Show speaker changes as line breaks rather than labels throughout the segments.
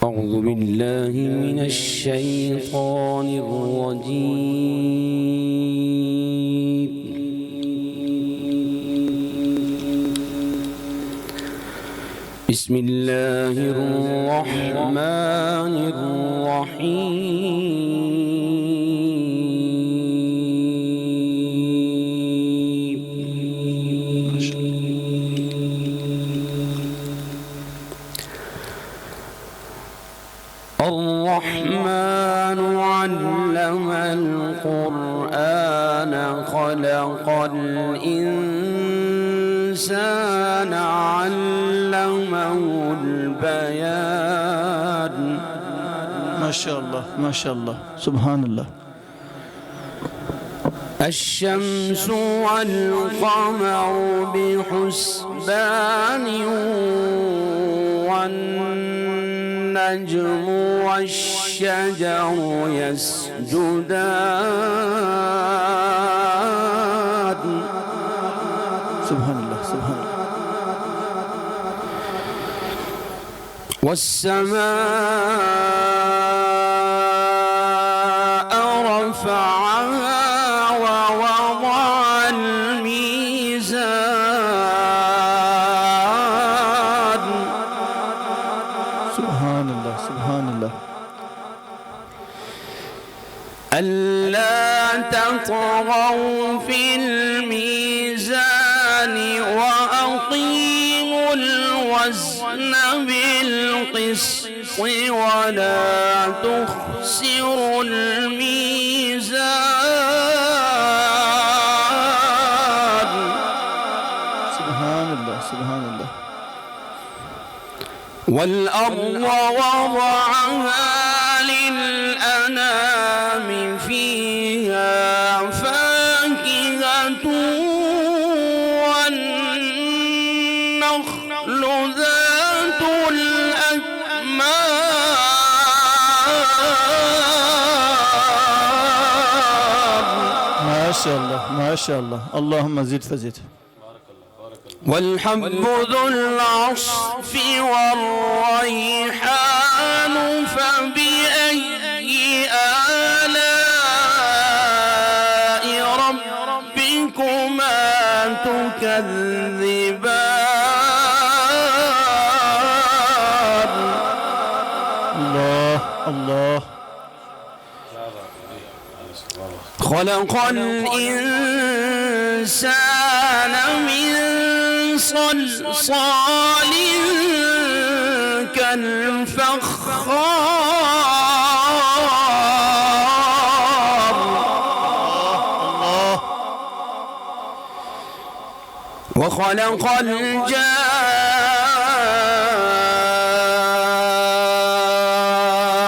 أعوذ بالله من الشيطان الرجيم. بسم الله الرحمن الرحيم. الرحمن علم القرآن خلق الإنسان علمه البيان.
ما شاء الله ما شاء الله سبحان الله.
الشمس والقمر بحسبان والنجم والشجر يسجدان.
سبحان الله سبحان الله.
والسماء رفعها ووضع الميزان.
سبحان الله سبحان الله.
ألا تطغوا في الميزان وأقيموا الوزن بالقسط ولا تخسروا الميزان.
سبحان الله سبحان الله.
والأرض وضعها للأنام فيها فاكهة والنخل ذات الأكمام.
ما شاء الله ما شاء الله. اللهم زد فزد.
والحب ذو العصف والريحان فبأي آلاء ربكما تكذبان.
الله الله.
خلق الإنسان من صلصال كالفخار.
الله.
وخلق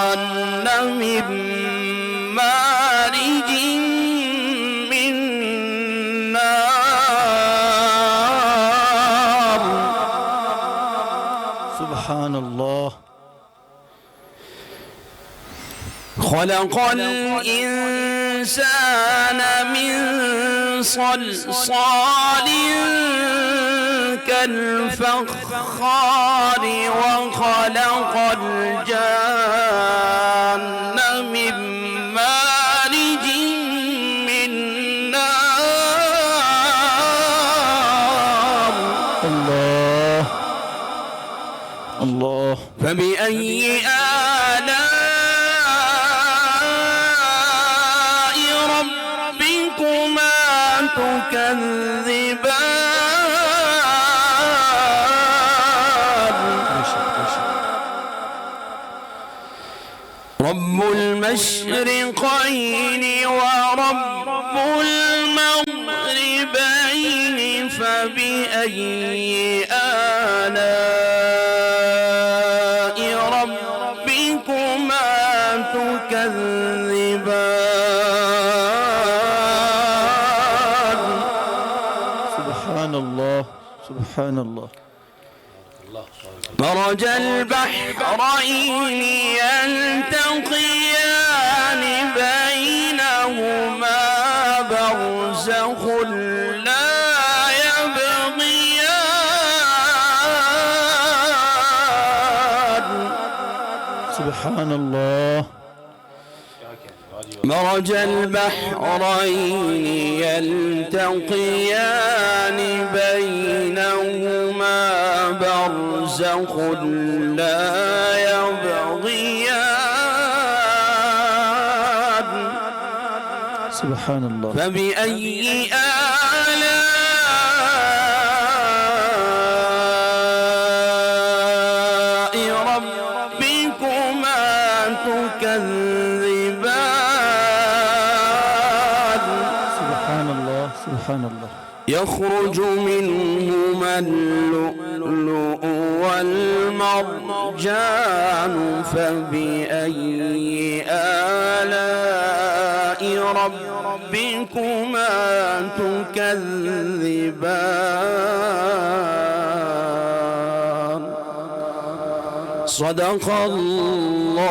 الجان من مارج من نار.
سبحان الله.
خلق الإنسان من صلصال كالفخار وخلق الجان من مارج من نار.
الله الله.
فبأي آلاء ربكما تكذبان. رب المشرقين ورب المغربين فبأي آلاء ربكما تكذبان.
سبحان الله سبحان الله.
مرج البحرين يلتقيان بينهما برزخ لا يبغيان.
سبحان الله.
مرج البحرين يلتقيان بينهما برزخ لا يبغيان
سبحان الله.
فبأي آلاء ربكما تكذبان
سبحان الله. سبحان الله.
يخرج منهما اللؤلؤ والمرجان فبأي آلاء ربكما تكذبان صدق الله